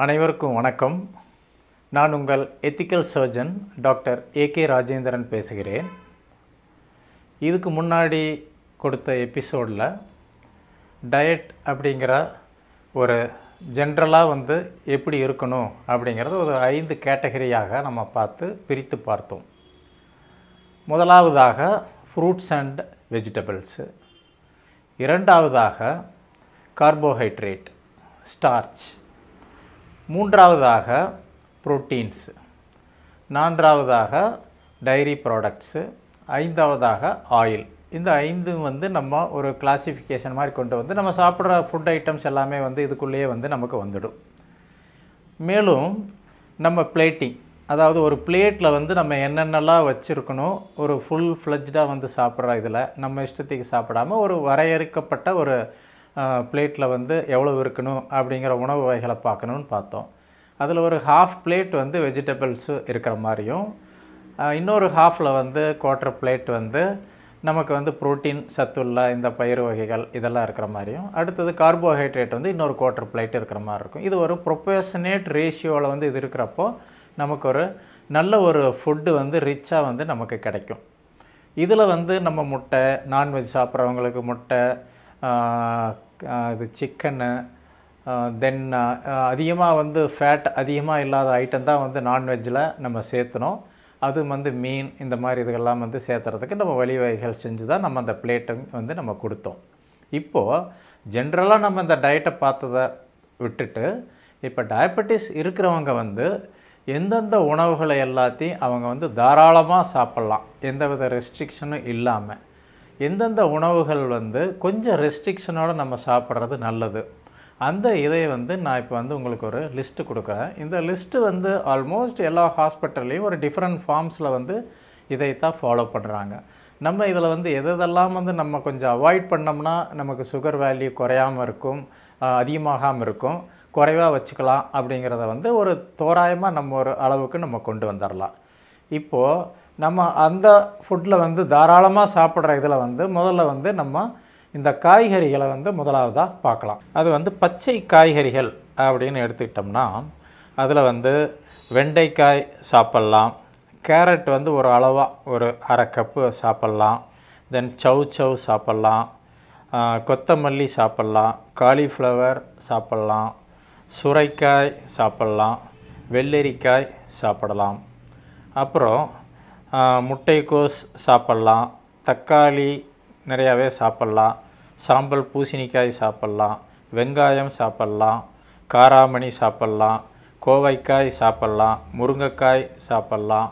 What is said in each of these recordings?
அனைவருக்கும் வணக்கம். நான் உங்கள் ethical surgeon doctor AK Rajendran பேசுகிறேன். இதுக்கு முன்னாடி கொடுத்த எபிசோடில் டயட் அப்படிங்கிற ஒரு ஜென்ரலாக எப்படி இருக்கணும் அப்படிங்கிறது ஒரு 5 கேட்டகரியாக நம்ம பிரித்து பார்த்தோம். முதலாவதாக ஃப்ரூட்ஸ் அண்ட் வெஜிடபிள்ஸு, இரண்டாவதாக கார்போஹைட்ரேட் ஸ்டார்ச், மூன்றாவதாக புரோட்டீன்ஸ், நான்காவதாக டைரி ப்ராடக்ட்ஸு, ஐந்தாவதாக ஆயில். இந்த 5 நம்ம ஒரு கிளாசிஃபிகேஷன் மாதிரி கொண்டு நம்ம சாப்பிட்ற ஃபுட் ஐட்டம்ஸ் எல்லாமே இதுக்குள்ளேயே நமக்கு வந்துடும். மேலும் நம்ம பிளேட்டிங், அதாவது ஒரு பிளேட்டில் நம்ம என்னென்னலாம் வச்சுருக்கணும், ஒரு ஃபுல் ஃப்ளெஜ்டாக சாப்பிட்ற இதில் நம்ம இஷ்டத்துக்கு சாப்பிடாமல் ஒரு வரையறுக்கப்பட்ட ஒரு பிளேட்டில் எவ்வளோ இருக்கணும் அப்படிங்கிற உணவு வகைகளை பார்க்கணுன்னு பார்த்தோம். அதில் ஒரு ஹாஃப் பிளேட் வெஜிடபிள்ஸு இருக்கிற மாதிரியும், இன்னொரு ஹாஃபில் குவார்ட்டர் பிளேட் நமக்கு புரோட்டீன் சத்துள்ள இந்த பயிர் வகைகள் இதெல்லாம் இருக்கிற மாதிரியும், அடுத்தது கார்போஹைட்ரேட் இன்னொரு குவார்ட்டர் பிளேட் இருக்கிற மாதிரி இருக்கும். இது ஒரு ப்ரொபோர்ஷனேட் ரேஷியோவில் இது இருக்கிறப்போ நமக்கு ஒரு நல்ல ஒரு ஃபுட்டு ரிச்சாக நமக்கு கிடைக்கும். இதில் நம்ம முட்டை, நான்வெஜ் சாப்பிட்றவங்களுக்கு முட்டை, இது சிக்கனு, தென் அதிகமாக ஃபேட் அதிகமாக இல்லாத ஐட்டம் தான் நான்வெஜ்ஜில் நம்ம சேர்த்தணும். அது மீன் இந்த மாதிரி இதுகள்லாம் சேர்த்துறதுக்கு நம்ம வழிவகைகள் செஞ்சு தான் நம்ம அந்த பிளேட்டை நம்ம கொடுத்தோம். இப்போது ஜென்ரலாக நம்ம இந்த டயட்டை பார்த்ததை விட்டுட்டு இப்போ டயபெட்டிஸ் இருக்கிறவங்க எந்தெந்த உணவுகளை எல்லாத்தையும் அவங்க தாராளமாக சாப்பிட்லாம், எந்தவித ரெஸ்ட்ரிக்ஷனும் இல்லாமல், எந்தெந்த உணவுகள் கொஞ்சம் ரெஸ்ட்ரிக்ஷனோடு நம்ம சாப்பிட்றது நல்லது, அந்த இதை நான் இப்போ உங்களுக்கு ஒரு லிஸ்ட்டு கொடுக்குறேன். இந்த லிஸ்ட்டு ஆல்மோஸ்ட் எல்லா ஹாஸ்பிட்டல்லையும் ஒரு டிஃப்ரெண்ட் ஃபார்ம்ஸில் இதைத்தான் ஃபாலோ பண்ணுறாங்க. நம்ம இதில் எதெல்லாம் நம்ம கொஞ்சம் அவாய்ட் பண்ணோம்னா நமக்கு சுகர் வேல்யூ குறையாமல் இருக்கும், அதிகமாகாமல் இருக்கும், குறைவாக வச்சுக்கலாம் அப்படிங்கிறத ஒரு தோராயமாக நம்ம ஒரு அளவுக்கு நம்ம கொண்டு வந்துடலாம். இப்போது நம்ம அந்த ஃபுட்டில் தாராளமாக சாப்பிட்ற இதில் முதல்ல நம்ம இந்த காய்கறிகளை முதலாவதாக பார்க்கலாம். அது பச்சை காய்கறிகள் அப்படின்னு எடுத்துக்கிட்டோம்னா அதில் வெண்டைக்காய் சாப்பிட்லாம், கேரட் ஒரு அளவாக ஒரு அரை கப்பு சாப்பிட்லாம், தென் சவ் சாப்பிட்லாம், கொத்தமல்லி சாப்பிட்லாம், காலிஃப்ளவர் சாப்பிட்லாம், சுரைக்காய் சாப்பிட்லாம், வெள்ளரிக்காய் சாப்பிடலாம், அப்புறம் முட்டைக்கோஸ் சாப்பிட்லாம், தக்காளி நிறையாவே சாப்பிட்லாம், சாம்பல் பூசணிக்காய் சாப்பிட்லாம், வெங்காயம் சாப்பிட்லாம், காராமணி சாப்பிட்லாம், கோவைக்காய் சாப்பிட்லாம், முருங்கைக்காய் சாப்பிட்லாம்,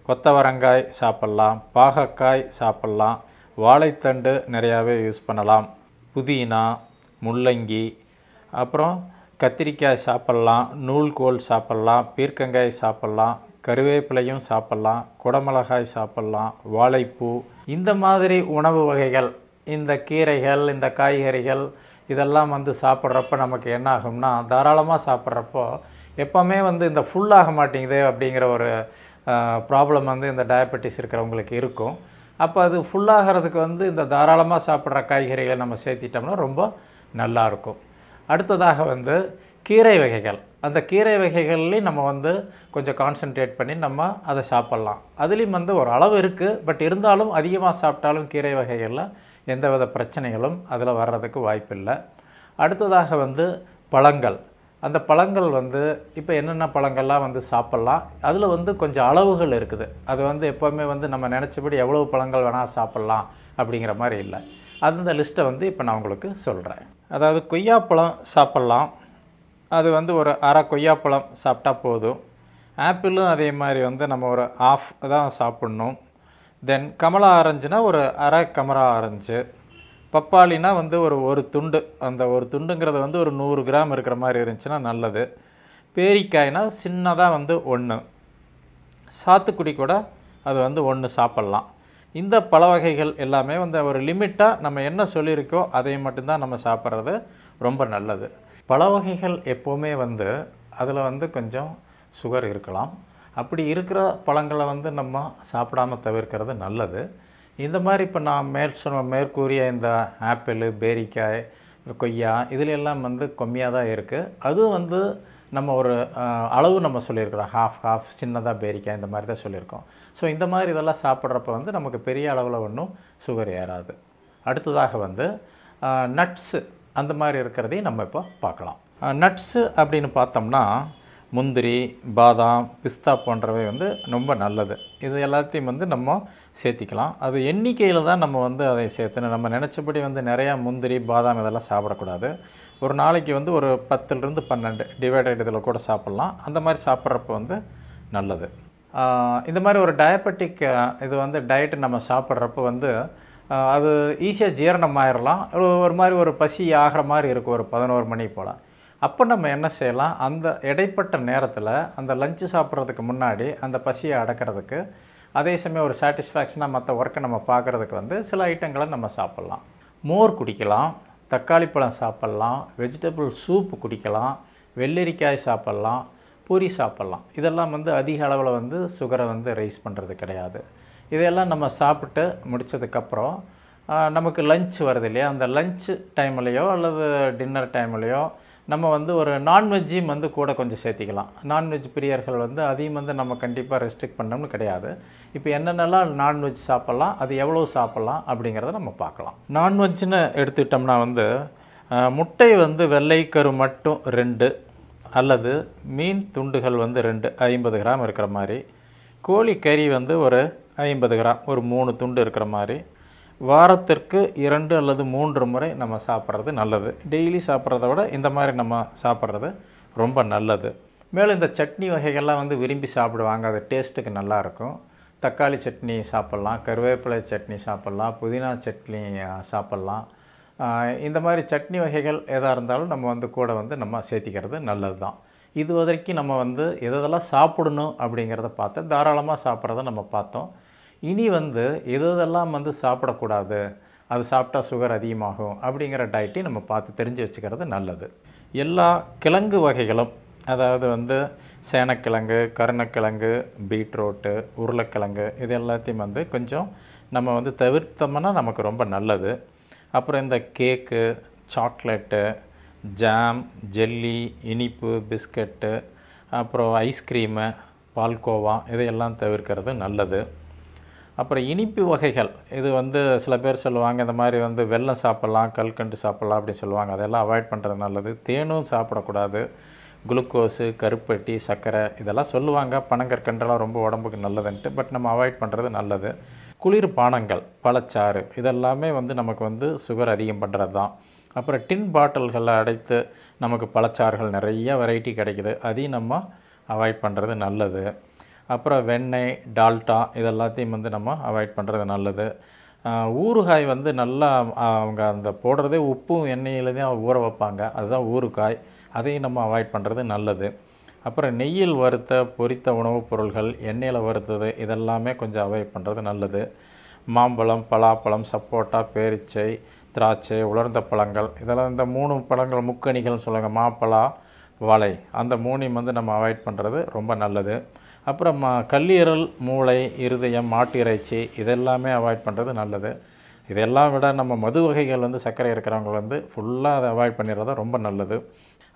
கொத்தவரங்காய் சாப்பிட்லாம், பாகக்காய் சாப்பிட்லாம், வாழைத்தண்டு நிறையாவே யூஸ் பண்ணலாம், புதினா, முள்ளங்கி, அப்புறம் கத்திரிக்காய் சாப்பிட்லாம், நூல்கோல் சாப்பிட்லாம், பீர்க்கங்காய் சாப்பிட்லாம், கருவேப்பிலையும் சாப்பிட்லாம், குடமிளகாய் சாப்பிட்லாம், வாழைப்பூ, இந்த மாதிரி உணவு வகைகள், இந்த கீரைகள், இந்த காய்கறிகள் இதெல்லாம் சாப்பிட்றப்ப நமக்கு என்ன ஆகும்னா, தாராளமாக சாப்பிட்றப்போ எப்போவுமே இந்த ஃபுல்லாக மாட்டேங்குது அப்படிங்கிற ஒரு ப்ராப்ளம் இந்த டயபெட்டிஸ் இருக்கிறவங்களுக்கு இருக்கும். அப்போ அது ஃபுல்லாகிறதுக்கு இந்த தாராளமாக சாப்பிட்ற காய்கறிகளை நம்ம சேர்த்திட்டோம்னா ரொம்ப நல்லாயிருக்கும். அடுத்ததாக கீரை வகைகள், அந்த கீரை வகைகள்லேயும் நம்ம கொஞ்சம் கான்சன்ட்ரேட் பண்ணி நம்ம அதை சாப்பிட்லாம். அதுலேயும் ஒரு அளவு இருக்குது, பட் இருந்தாலும் அதிகமாக சாப்பிட்டாலும் கீரை வகைகளில் எந்தவித பிரச்சனைகளும் அதில் வர்றதுக்கு வாய்ப்பில்லை. அடுத்ததாக பழங்கள், அந்த பழங்கள் இப்போ என்னென்ன பழங்கள்லாம் சாப்பிட்லாம், அதில் கொஞ்சம் அளவுகள் இருக்குது. அது எப்போவுமே நம்ம நினச்சபடி எவ்வளோ பழங்கள் வேணால் சாப்பிட்லாம் அப்படிங்கிற மாதிரி இல்லை. அந்த லிஸ்ட்டை இப்போ நான் உங்களுக்கு சொல்கிறேன். அதாவது கொய்யாப்பழம் சாப்பிட்லாம், அது ஒரு அரை கொய்யாப்பழம் சாப்பிட்டா போதும். ஆப்பிளும் அதே மாதிரி நம்ம ஒரு ஆஃப் தான் சாப்பிட்ணும். தென் கமலா ஆரஞ்சுனா ஒரு அரை கமலா ஆரஞ்சு, பப்பாளினா ஒரு துண்டு, அந்த ஒரு துண்டுங்கிறது ஒரு 100 கிராம் இருக்கிற மாதிரி இருந்துச்சுன்னா நல்லது. பேரிக்காய்னா சின்னதாக 1, சாத்துக்குடி கூட அது 1 சாப்பிட்லாம். இந்த பழ வகைகள் எல்லாமே ஒரு லிமிட்டாக நம்ம என்ன சொல்லியிருக்கோ அதை மட்டும்தான் நம்ம சாப்பிட்றது ரொம்ப நல்லது. பழ வகைகள் எப்போவுமே அதில் கொஞ்சம் சுகர் இருக்கலாம். அப்படி இருக்கிற பழங்களை நம்ம சாப்பிடாமல் தவிர்க்கிறது நல்லது. இந்த மாதிரி இப்போ நான் மேற்கூறிய இந்த ஆப்பிள், பேரிக்காய், கொய்யா இதில் எல்லாம் கம்மியாக தான் இருக்குது. அதுவும் நம்ம ஒரு அளவு நம்ம சொல்லியிருக்கிறோம். ஹாஃப் சின்னதாக பேரிக்காய் இந்த மாதிரி தான் சொல்லியிருக்கோம். ஸோ இந்த மாதிரி இதெல்லாம் சாப்பிட்றப்ப வந்து நமக்கு பெரிய அளவில் ஒன்றும் சுகர் ஏறாது. அடுத்ததாக வந்து நட்ஸு அந்த மாதிரி இருக்கிறதையும் நம்ம இப்போ பார்க்கலாம். நட்ஸு அப்படின்னு பார்த்தோம்னா முந்திரி, பாதாம், பிஸ்தா போன்றவை வந்து ரொம்ப நல்லது. இது எல்லாத்தையும் வந்து நம்ம சேர்த்திக்கலாம். அது எண்ணிக்கையில் தான் நம்ம வந்து அதை சேர்த்துணும். நம்ம நினச்சபடி வந்து நிறையா முந்திரி, பாதாம் இதெல்லாம் சாப்பிடக்கூடாது. ஒரு நாளைக்கு வந்து ஒரு 10லிருந்து 12 டிவைடட் இதில் கூட சாப்பிட்லாம். அந்த மாதிரி சாப்பிட்றப்ப வந்து நல்லது. இந்த மாதிரி ஒரு டயபெட்டிக் இது வந்து டயட்டு நம்ம சாப்பிட்றப்ப வந்து அது ஈஸியாக ஜீரணம் ஆயிடலாம். ஒரு மாதிரி ஒரு பசி ஆகிற மாதிரி இருக்கும் ஒரு 11 மணி போல். அப்போ நம்ம என்ன செய்யலாம், அந்த இடைப்பட்ட நேரத்தில் அந்த லஞ்சு சாப்பிட்றதுக்கு முன்னாடி அந்த பசியை அடக்கிறதுக்கு, அதே சமயம் ஒரு சாட்டிஸ்ஃபேக்ஷனாக மற்ற ஒர்க்கை நம்ம பார்க்குறதுக்கு வந்து சில ஐட்டங்களை நம்ம சாப்பிட்லாம். மோர் குடிக்கலாம், தக்காளி பழம் சாப்பிட்லாம், வெஜிடபிள் சூப் குடிக்கலாம், வெள்ளரிக்காய் சாப்பிட்லாம், பூரி சாப்பிட்லாம். இதெல்லாம் வந்து அதிக அளவில் வந்து சுகரை வந்து ரைஸ் பண்ணுறது கிடையாது. இதையெல்லாம் நம்ம சாப்பிட்டு முடித்ததுக்கப்புறம் நமக்கு லஞ்ச் வருது இல்லையா, அந்த லஞ்ச் டைம்லேயோ அல்லது டின்னர் டைம்லேயோ நம்ம வந்து ஒரு நான்வெஜ்ஜையும் வந்து கூட கொஞ்சம் சேர்த்திக்கலாம். நான்வெஜ் பிரியர்கள் வந்து அதையும் வந்து நம்ம கண்டிப்பாக ரெஸ்ட்ரிக்ட் பண்ணணும்னு கிடையாது. இப்போ என்னென்னலாம் நான்வெஜ் சாப்பிட்லாம், அது எவ்வளோ சாப்பிட்லாம் அப்படிங்கிறத நம்ம பார்க்கலாம். நான்வெஜ்ஜுன்னு எடுத்துக்கிட்டோம்னா வந்து முட்டை வந்து வெள்ளைக்கரு மட்டும் 2 அல்லது மீன் துண்டுகள் வந்து 2 50 கிராம் இருக்கிற மாதிரி, கோழி கறி வந்து ஒரு 50 கிராம் ஒரு 3 துண்டு இருக்கிற மாதிரி வாரத்திற்கு 2 அல்லது 3 முறை நம்ம சாப்பிட்றது நல்லது. டெய்லி சாப்பிட்றத விட இந்த மாதிரி நம்ம சாப்பிட்றது ரொம்ப நல்லது. மேலும் இந்த சட்னி வகைகள்லாம் வந்து விரும்பி சாப்பிடுவாங்க. அது டேஸ்ட்டுக்கு நல்லாயிருக்கும். தக்காளி சட்னி சாப்பிட்லாம், கருவேப்பிலை சட்னி சாப்பிட்லாம், புதினா சட்னி சாப்பிட்லாம். இந்த மாதிரி சட்னி வகைகள் எதாக இருந்தாலும் நம்ம வந்து கூட வந்து நம்ம சேர்த்திக்கிறது நல்லது தான். இது வரைக்கும் நம்ம வந்து எதெல்லாம் சாப்பிடணும் அப்படிங்கிறத பார்த்து தாராளமாக சாப்பிட்றத நம்ம பார்த்தோம். இனி வந்து எதெல்லாம் வந்து சாப்பிடக்கூடாது, அது சாப்பிட்டா சுகர் அதிகமாகும் அப்படிங்கிற டயட்டையும் நம்ம பார்த்து தெரிஞ்சு வச்சுக்கிறது நல்லது. எல்லா கிழங்கு வகைகளும், அதாவது வந்து சேனக்கிழங்கு, கருணக்கிழங்கு, பீட்ரூட்டு, உருளைக்கிழங்கு இது எல்லாத்தையும் வந்து கொஞ்சம் நம்ம வந்து தவிர்த்தோம்னா நமக்கு ரொம்ப நல்லது. அப்புறம் இந்த கேக்கு, சாக்லேட்டு, ஜாம், ஜெல்லி, இனிப்பு, பிஸ்கட்டு, அப்புறம் ஐஸ்கிரீமு, பால்கோவா இதையெல்லாம் தவிர்க்கிறது நல்லது. அப்புறம் இனிப்பு வகைகள், இது வந்து சில பேர் சொல்லுவாங்க இந்த மாதிரி வந்து வெல்லம் சாப்பிட்லாம், கல்கண்டு சாப்பிட்லாம் அப்படின்னு சொல்லுவாங்க. அதெல்லாம் அவாய்ட் பண்ணுறது நல்லது. தேனும் சாப்பிடக்கூடாது. குளுக்கோஸு, கருப்பட்டி, சர்க்கரை இதெல்லாம் சொல்லுவாங்க. பனங்கற்கண்டெல்லாம் ரொம்ப உடம்புக்கு நல்லதுன்ட்டு. பட் நம்ம அவாய்ட் பண்ணுறது நல்லது. குளிர் பானங்கள், பழச்சாறு இதெல்லாமே வந்து நமக்கு வந்து சுகர் அதிகம் பண்ணுறது தான். அப்புறம் டின் பாட்டில்களில் அடைத்து நமக்கு பழச்சாறுகள் நிறைய வெரைட்டி கிடைக்குது. அதையும் நம்ம அவாய்ட் பண்ணுறது நல்லது. அப்புறம் வெண்ணெய், டால்டா இதெல்லாத்தையும் வந்து நம்ம அவாய்ட் பண்ணுறது நல்லது. ஊறுகாய் வந்து நல்லா அவங்க அந்த போடுறதே உப்பும் எண்ணெயில் தான் ஊற வைப்பாங்க. அதுதான் ஊறுகாய். அதையும் நம்ம அவாய்ட் பண்ணுறது நல்லது. அப்புறம் நெய்யில் வறுத்த பொரித்த உணவுப் பொருள்கள், எண்ணெயில் வறுத்தது இதெல்லாமே கொஞ்சம் அவாய்ட் பண்ணுறது நல்லது. மாம்பழம், பலாப்பழம், சப்போட்டா, பேரிச்சை, திராட்சை, உலர்ந்த பழங்கள் இதெல்லாம் இந்த 3 பழங்கள் முக்கணிகள்னு சொல்லுவாங்க. மாப்பழா, வாழை அந்த 3ஐயும் வந்து நம்ம அவாய்ட் பண்ணுறது ரொம்ப நல்லது. அப்புறம் கல்லீரல், மூளை, இருதயம், மாட்டு இறைச்சி இதெல்லாமே அவாய்ட் பண்ணுறது நல்லது. இதெல்லாம் விட நம்ம மது வகைகள் வந்து சர்க்கரை இருக்கிறவங்க வந்து ஃபுல்லாக அதை அவாய்ட் பண்ணிடுறது ரொம்ப நல்லது.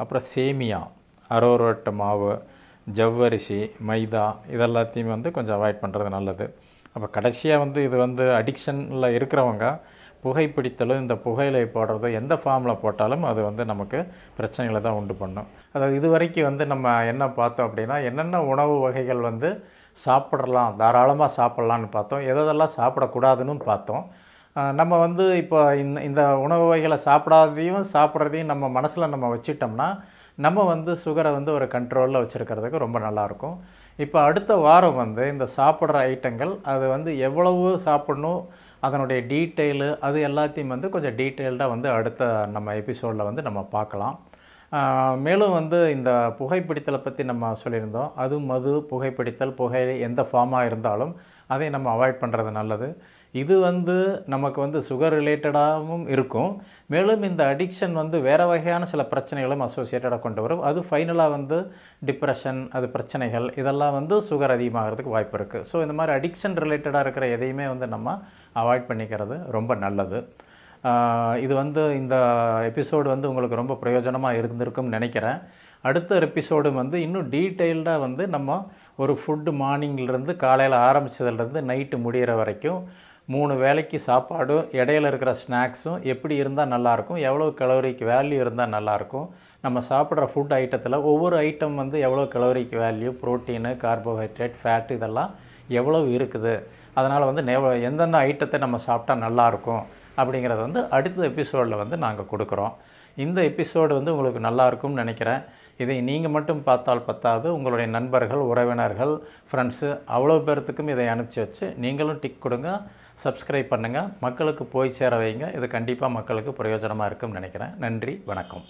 அப்புறம் சேமியா, அரோரோட்டு மாவு, ஜவ்வரிசி, மைதா இதெல்லாத்தையும் வந்து கொஞ்சம் அவாய்ட் பண்ணுறது நல்லது. அப்போ கடைசியாக வந்து இது வந்து அடிக்ஷனில் இருக்கிறவங்க புகைப்பிடித்தலும் இந்த புகையிலை போடுறது எந்த ஃபார்மில் போட்டாலும் அது வந்து நமக்கு பிரச்சனைகளை தான் உண்டு பண்ணும். அதாவது இது வரைக்கும் வந்து நம்ம என்ன பார்த்தோம் அப்படின்னா, என்னென்ன உணவு வகைகள் வந்து சாப்பிடலாம், தாராளமாக சாப்பிட்லான்னு பார்த்தோம். எதெல்லாம் சாப்பிடக்கூடாதுன்னு பார்த்தோம். நம்ம வந்து இப்போ இந்த உணவு வகைகளை சாப்பிட்றதையும் நம்ம மனசில் நம்ம வச்சிட்டோம்னா நம்ம வந்து சுகரை வந்து ஒரு கண்ட்ரோலில் வச்சுருக்கிறதுக்கு ரொம்ப நல்லாயிருக்கும். இப்போ அடுத்த வாரம் வந்து இந்த சாப்பிட்ற ஐட்டங்கள் அது வந்து எவ்வளவு சாப்பிடணும், அதனுடைய டீட்டெயிலு அது எல்லாத்தையும் வந்து கொஞ்சம் டீட்டெயில்டாக வந்து அடுத்த நம்ம எபிசோடில் வந்து நம்ம பார்க்கலாம். மேலும் வந்து இந்த புகைப்பிடித்தலை பற்றி நம்ம சொல்லியிருந்தோம். அது மது, புகைப்பிடித்தல், புகையிலை எந்த ஃபார்மாக இருந்தாலும் அதை நம்ம அவாய்ட் பண்ணுறது நல்லது. இது வந்து நமக்கு வந்து சுகர் ரிலேட்டடாகவும் இருக்கும். மேலும் இந்த அடிக்ஷன் வந்து வேறு வகையான சில பிரச்சனைகளும் அசோசியேட்டடாக கொண்டு வரும். அது ஃபைனலாக வந்து டிப்ரெஷன், அது பிரச்சனைகள் இதெல்லாம் வந்து சுகர் அதிகமாகிறதுக்கு வாய்ப்பு இருக்குது. ஸோ இந்த மாதிரி அடிக்ஷன் ரிலேட்டடாக இருக்கிற எதையுமே வந்து நம்ம அவாய்ட் பண்ணிக்கிறது ரொம்ப நல்லது. இது வந்து இந்த எபிசோடு வந்து உங்களுக்கு ரொம்ப பிரயோஜனமாக இருந்திருக்கும்னு நினைக்கிறேன். அடுத்த எபிசோடு வந்து இன்னும் டீட்டெயில்டாக வந்து நம்ம ஒரு ஃபுட்டு மார்னிங்லேருந்து காலையில் ஆரம்பித்ததுலேருந்து நைட்டு முடிகிற வரைக்கும் 3 வேளைக்கு சாப்பாடும் இடையில இருக்கிற ஸ்நாக்ஸும் எப்படி இருந்தால் நல்லாயிருக்கும், எவ்வளோ கலோரிக்கு வேல்யூ இருந்தால் நல்லாயிருக்கும், நம்ம சாப்பிட்ற ஃபுட் ஐட்டத்தில் ஒவ்வொரு ஐட்டம் வந்து எவ்வளோ கலோரிக்கு வேல்யூ, ப்ரோட்டீனு, கார்போஹைட்ரேட், ஃபேட் இதெல்லாம் எவ்வளோ இருக்குது, அதனால் வந்து எந்தெந்த ஐட்டத்தை நம்ம சாப்பிட்டா நல்லாயிருக்கும் அப்படிங்கிறத வந்து அடுத்த எபிசோடில் வந்து நாங்கள் கொடுக்குறோம். இந்த எபிசோடு வந்து உங்களுக்கு நல்லாயிருக்கும்னு நினைக்கிறேன். இதை நீங்கள் மட்டும் பார்த்தால் பத்தாது, உங்களுடைய நண்பர்கள், உறவினர்கள், ஃப்ரெண்ட்ஸு அவ்வளோ பேர்த்துக்கும் இதை அனுப்பிச்சி வச்சு நீங்களும் டிக் கொடுங்க, சப்ஸ்கிரைப் பண்ணுங்கள், மக்களுக்கு போய் சேர வைங்க. இது கண்டிப்பாக மக்களுக்கு பிரயோஜனமாக இருக்கும்னு நினைக்கிறேன். நன்றி, வணக்கம்.